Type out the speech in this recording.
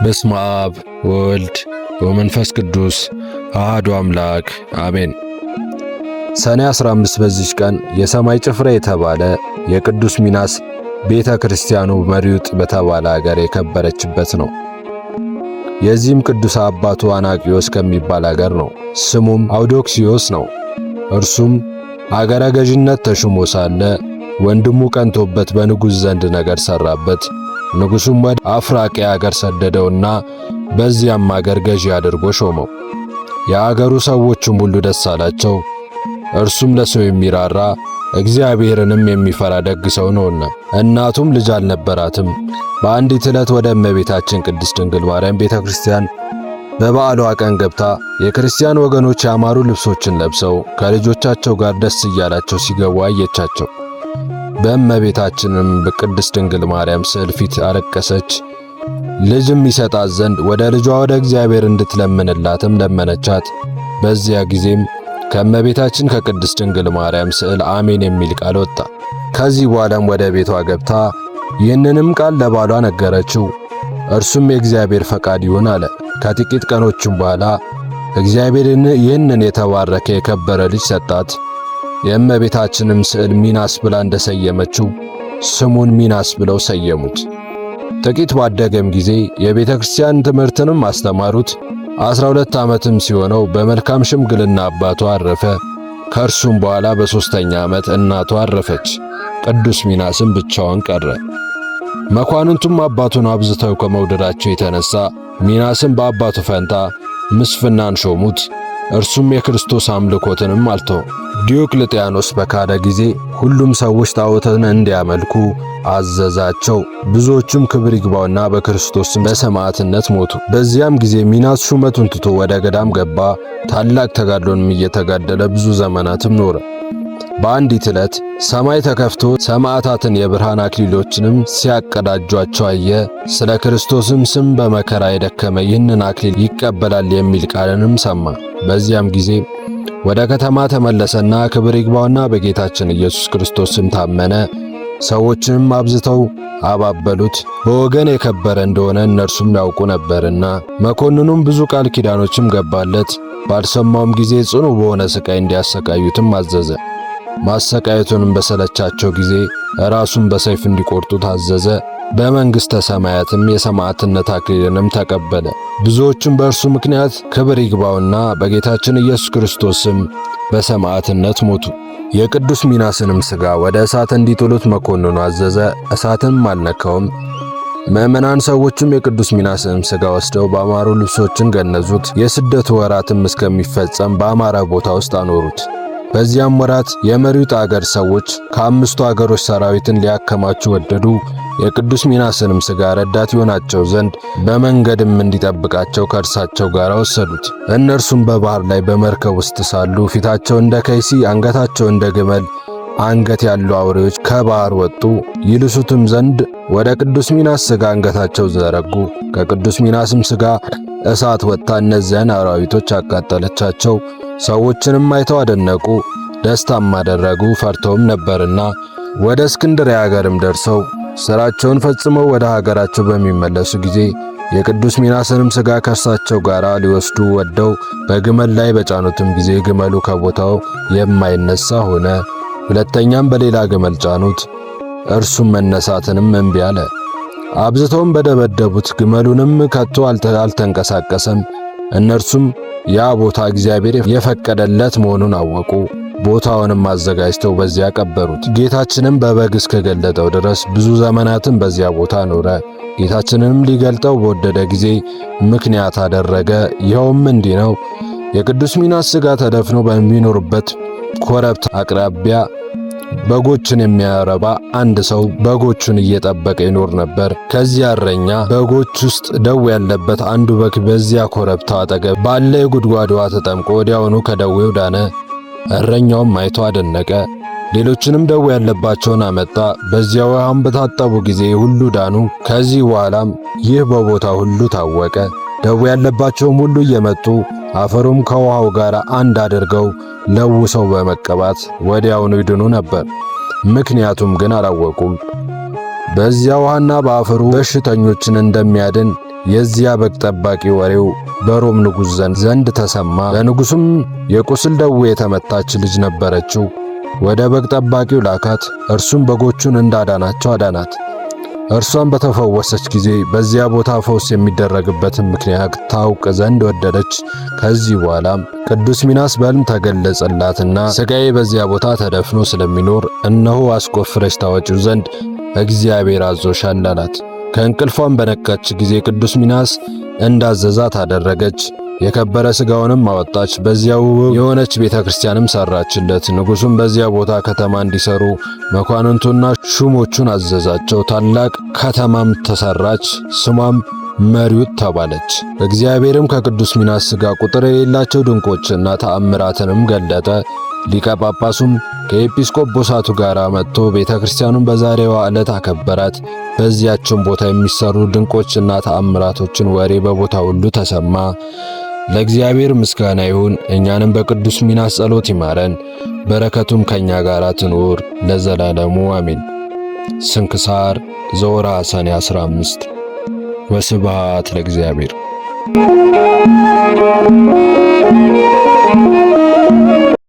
በስመ አብ ወወልድ ወመንፈስ ቅዱስ አሐዱ አምላክ አሜን። ሰኔ 15 በዚች ቀን የሰማይ ጭፍራ የተባለ የቅዱስ ሚናስ ቤተ ክርስቲያኑ መሪውጥ በተባለ አገር የከበረችበት ነው። የዚህም ቅዱስ አባቱ አናቂዮስ ከሚባል አገር ነው። ስሙም አውዶክሲዮስ ነው። እርሱም አገረ ገዥነት ተሹሞ ሳለ ወንድሙ ቀንቶበት በንጉሥ ዘንድ ነገር ሰራበት። ንጉሡም ወደ አፍራቂያ አገር ሰደደውና በዚያም አገር ገዢ አድርጎ ሾመው። የአገሩ ሰዎችም ሁሉ ደስ አላቸው። እርሱም ለሰው የሚራራ እግዚአብሔርንም የሚፈራ ደግ ሰው ነውና። እናቱም ልጅ አልነበራትም። በአንዲት ዕለት ወደ እመቤታችን ቅድስት ድንግል ማርያም ቤተ ክርስቲያን በበዓሏ ቀን ገብታ የክርስቲያን ወገኖች ያማሩ ልብሶችን ለብሰው ከልጆቻቸው ጋር ደስ እያላቸው ሲገቡ አየቻቸው። በእመቤታችንም በቅድስት ድንግል ማርያም ስዕል ፊት አለቀሰች። ልጅም ይሰጣት ዘንድ ወደ ልጇ ወደ እግዚአብሔር እንድትለምንላትም ለመነቻት። በዚያ ጊዜም ከእመቤታችን ከቅድስት ድንግል ማርያም ስዕል አሜን የሚል ቃል ወጣ። ከዚህ በኋላም ወደ ቤቷ ገብታ ይህንንም ቃል ለባሏ ነገረችው። እርሱም የእግዚአብሔር ፈቃድ ይሁን አለ። ከጥቂት ቀኖችም በኋላ እግዚአብሔር ይህንን የተባረከ የከበረ ልጅ ሰጣት። የእመቤታችንም ስዕል ሚናስ ብላ እንደሰየመችው ስሙን ሚናስ ብለው ሰየሙት። ጥቂት ባደገም ጊዜ የቤተ ክርስቲያን ትምህርትንም አስተማሩት። 12 ዓመትም ሲሆነው በመልካም ሽምግልና አባቱ አረፈ። ከእርሱም በኋላ በሦስተኛ ዓመት እናቱ አረፈች። ቅዱስ ሚናስም ብቻውን ቀረ። መኳንንቱም አባቱን አብዝተው ከመውደዳቸው የተነሳ ሚናስም በአባቱ ፈንታ ምስፍናን ሾሙት። እርሱም የክርስቶስ አምልኮትንም አልተወም። ዲዮቅልጥያኖስ በካደ ጊዜ ሁሉም ሰዎች ጣዖትን እንዲያመልኩ አዘዛቸው። ብዙዎቹም ክብር ይግባውና በክርስቶስም በሰማዕትነት ሞቱ። በዚያም ጊዜ ሚናስ ሹመቱን ትቶ ወደ ገዳም ገባ። ታላቅ ተጋድሎንም እየተጋደለ ብዙ ዘመናትም ኖረ። በአንዲት ዕለት ሰማይ ተከፍቶ ሰማዕታትን የብርሃን አክሊሎችንም ሲያቀዳጇቸው አየ። ስለ ክርስቶስም ስም በመከራ የደከመ ይህንን አክሊል ይቀበላል የሚል ቃልንም ሰማ። በዚያም ጊዜ ወደ ከተማ ተመለሰና ክብር ይግባውና በጌታችን ኢየሱስ ክርስቶስ ስም ታመነ። ሰዎችንም አብዝተው አባበሉት። በወገን የከበረ እንደሆነ እነርሱም ያውቁ ነበርና። መኮንኑም ብዙ ቃል ኪዳኖችም ገባለት። ባልሰማውም ጊዜ ጽኑ በሆነ ስቃይ እንዲያሰቃዩትም አዘዘ። ማሰቃየቱንም በሰለቻቸው ጊዜ ራሱን በሰይፍ እንዲቆርጡ ታዘዘ። በመንግሥተ ሰማያትም የሰማዕትነት አክሊልንም ተቀበለ። ብዙዎችም በእርሱ ምክንያት ክብር ይግባውና በጌታችን ኢየሱስ ክርስቶስ ስም በሰማዕትነት ሞቱ። የቅዱስ ሚናስንም ሥጋ ወደ እሳት እንዲጥሉት መኮንኑ አዘዘ። እሳትንም አልነካውም። ምዕመናን ሰዎችም የቅዱስ ሚናስንም ሥጋ ወስደው በአማሩ ልብሶችን ገነዙት። የስደቱ ወራትም እስከሚፈጸም በአማረ ቦታ ውስጥ አኖሩት። በዚያም ወራት የመሪውጥ አገር ሰዎች ከአምስቱ አገሮች ሰራዊትን ሊያከማቹ ወደዱ። የቅዱስ ሚናስንም ሥጋ ረዳት ይሆናቸው ዘንድ በመንገድም እንዲጠብቃቸው ከእርሳቸው ጋር ወሰዱት። እነርሱም በባህር ላይ በመርከብ ውስጥ ሳሉ ፊታቸው እንደ ከይሲ አንገታቸው እንደ ግመል አንገት ያሉ አውሬዎች ከባህር ወጡ። ይልሱትም ዘንድ ወደ ቅዱስ ሚናስ ሥጋ አንገታቸው ዘረጉ። ከቅዱስ ሚናስም ሥጋ እሳት ወጥታ እነዚያን አራዊቶች አቃጠለቻቸው። ሰዎችንም አይተው አደነቁ፣ ደስታም አደረጉ፣ ፈርተውም ነበርና። ወደ እስክንድርያ አገርም ደርሰው ሥራቸውን ፈጽመው ወደ ሀገራቸው በሚመለሱ ጊዜ የቅዱስ ሚናስንም ሥጋ ከእርሳቸው ጋር ሊወስዱ ወደው በግመል ላይ በጫኑትም ጊዜ ግመሉ ከቦታው የማይነሳ ሆነ። ሁለተኛም በሌላ ግመል ጫኑት፣ እርሱም መነሳትንም እምቢ አለ። አብዝተውም በደበደቡት፣ ግመሉንም ከቶ አልተንቀሳቀሰም። እነርሱም ያ ቦታ እግዚአብሔር የፈቀደለት መሆኑን አወቁ። ቦታውንም አዘጋጅተው በዚያ ቀበሩት። ጌታችንም በበግ እስከገለጠው ድረስ ብዙ ዘመናትን በዚያ ቦታ ኖረ። ጌታችንንም ሊገልጠው በወደደ ጊዜ ምክንያት አደረገ። ይኸውም እንዲህ ነው። የቅዱስ ሚናስ ሥጋ ተደፍኖ በሚኖርበት ኮረብታ አቅራቢያ በጎችን የሚያረባ አንድ ሰው በጎቹን እየጠበቀ ይኖር ነበር። ከዚያ እረኛ በጎች ውስጥ ደዌ ያለበት አንዱ በግ በዚያ ኮረብታ አጠገብ ባለ የጉድጓድ ውሃ ተጠምቆ ወዲያውኑ ከደዌው ዳነ። እረኛውም አይቶ አደነቀ። ሌሎችንም ደዌ ያለባቸውን አመጣ። በዚያ ውሃም በታጠቡ ጊዜ ሁሉ ዳኑ። ከዚህ በኋላም ይህ በቦታ ሁሉ ታወቀ። ደዌ ያለባቸውም ሁሉ እየመጡ አፈሩም ከውሃው ጋር አንድ አድርገው ለውሰው በመቀባት ወዲያውኑ ይድኑ ነበር። ምክንያቱም ግን አላወቁም። በዚያ ውሃና በአፈሩ በሽተኞችን እንደሚያድን የዚያ በግ ጠባቂ ወሬው በሮም ንጉሥ ዘንድ ተሰማ። ለንጉሡም የቁስል ደዌ የተመታች ልጅ ነበረችው። ወደ በግ ጠባቂው ላካት። እርሱም በጎቹን እንዳዳናቸው አዳናት። እርሷም በተፈወሰች ጊዜ በዚያ ቦታ ፈውስ የሚደረግበትን ምክንያት ታውቅ ዘንድ ወደደች። ከዚህ በኋላም ቅዱስ ሚናስ በሕልም ተገለጸላትና ሥጋዬ በዚያ ቦታ ተደፍኖ ስለሚኖር እነሆ አስቆፍረሽ ታወጪው ዘንድ እግዚአብሔር አዞሻል አላት። ከእንቅልፏም በነቃች ጊዜ ቅዱስ ሚናስ እንዳዘዛት አደረገች። የከበረ ሥጋውንም አወጣች። በዚያው የሆነች ቤተ ክርስቲያንም ሰራችለት። ንጉሡም በዚያ ቦታ ከተማ እንዲሰሩ መኳንንቱና ሹሞቹን አዘዛቸው። ታላቅ ከተማም ተሰራች። ስሟም መሪውት ተባለች። እግዚአብሔርም ከቅዱስ ሚናስ ሥጋ ቁጥር የሌላቸው ድንቆችና ተአምራትንም ገለጠ። ሊቀ ጳጳሱም ከኤጲስቆጶሳቱ ጋር መጥቶ ቤተ ክርስቲያኑን በዛሬዋ ዕለት አከበራት። በዚያችም ቦታ የሚሰሩ ድንቆችና ተአምራቶችን ወሬ በቦታ ሁሉ ተሰማ። ለእግዚአብሔር ምስጋና ይሁን። እኛንም በቅዱስ ሚናስ ጸሎት ይማረን፣ በረከቱም ከኛ ጋር ትኑር ለዘላለሙ አሜን። ስንክሳር ዘወርኀ ሰኔ 15 ወስብሐት ለእግዚአብሔር።